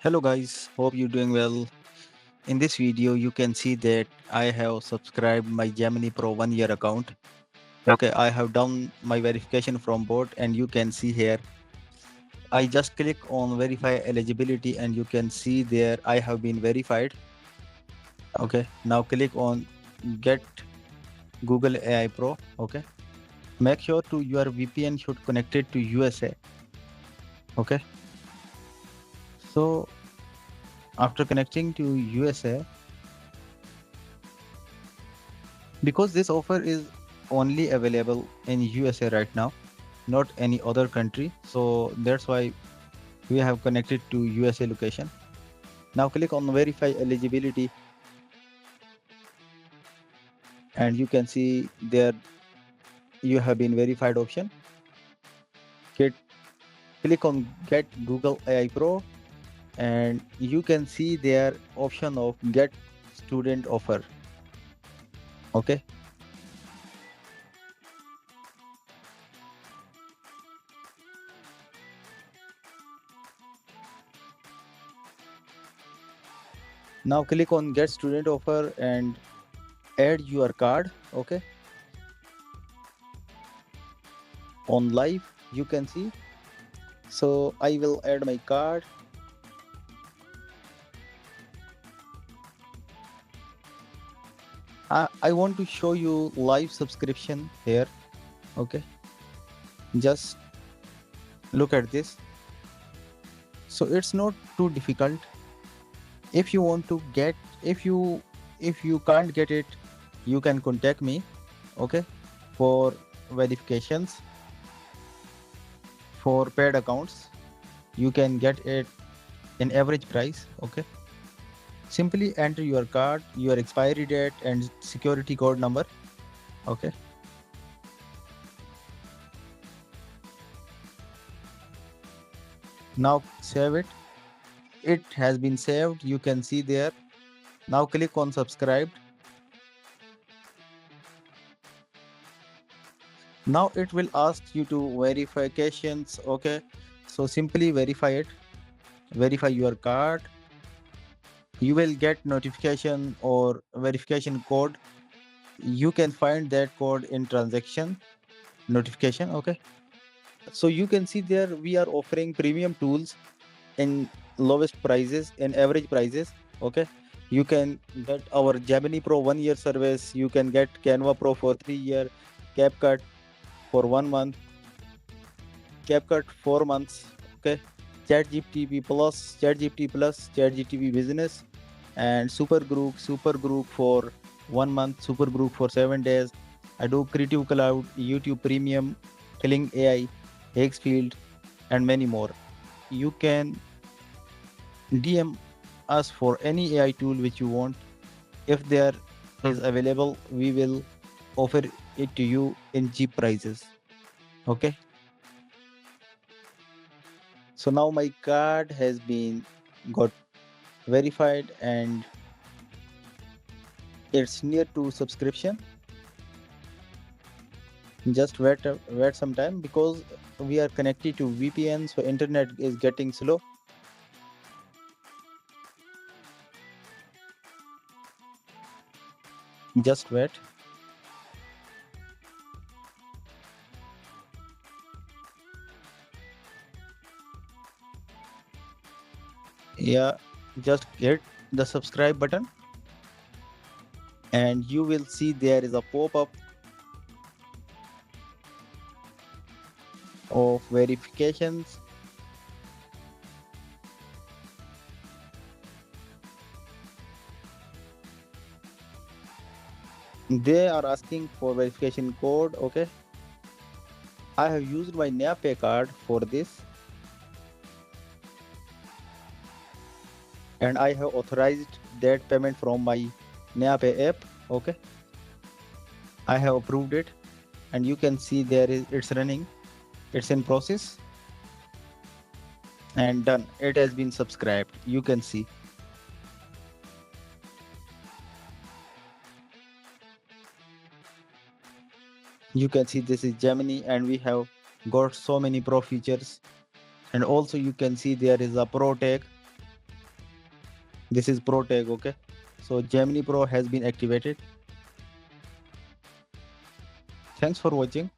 Hello guys, hope you're doing well. In this video, you can see that I have subscribed my Gemini Pro 1 year account. Okay, I have done my verification from bot and you can see here. I just click on verify eligibility and you can see there I have been verified. Okay, now click on get Google AI Pro. Okay, make sure to your VPN should connected to USA. Okay, so after connecting to USA, because this offer is only available in USA right now, not any other country, so that's why we have connected to USA location. Now click on verify eligibility and you can see there you have been verified option. Click on get Google AI Pro and you can see their option of get student offer. Okay, now click on get student offer and add your card. Okay, on live you can see, so I will add my card. I want to show you live subscription here. Okay, just look at this. So it's not too difficult. If you want to get, if you can't get it, you can contact me. Okay, for verifications for paid accounts, you can get it in average price. Okay, simply enter your card, your expiry date and security code number. Okay, now save it. It has been saved, you can see there. Now click on subscribed. Now it will ask you to verifications. Okay, so simply verify it, verify your card. You will get notification or verification code. You can find that code in transaction notification. Okay, so you can see there we are offering premium tools in lowest prices and average prices. Okay, you can get our Gemini Pro 1 year service. You can get Canva Pro for 3 year, CapCut for 1 month, CapCut 4 months. Okay, ChatGPT Plus, ChatGPT Plus, ChatGPT Business, and Super Group for 1 month, Super Group for 7 days, Adobe Creative Cloud, YouTube Premium, Killing AI, Hacksfield, and many more. You can DM us for any AI tool which you want. If there is available, we will offer it to you in cheap prices. Okay. So now my card has been got verified and it's near to subscription. Just wait some time because we are connected to VPN, so internet is getting slow. Just wait. Yeah, just hit the subscribe button and you will see there is a pop-up of verifications. They are asking for verification code. Okay, I have used my NAPay card for this and I have authorized that payment from my NAPay app. Okay, I have approved it and you can see there is it's running, it's in process and done. It has been subscribed. You can see. You can see this is Gemini and we have got so many pro features, and also you can see there is a pro tag. This is Pro tag, okay? So Gemini Pro has been activated. Thanks for watching.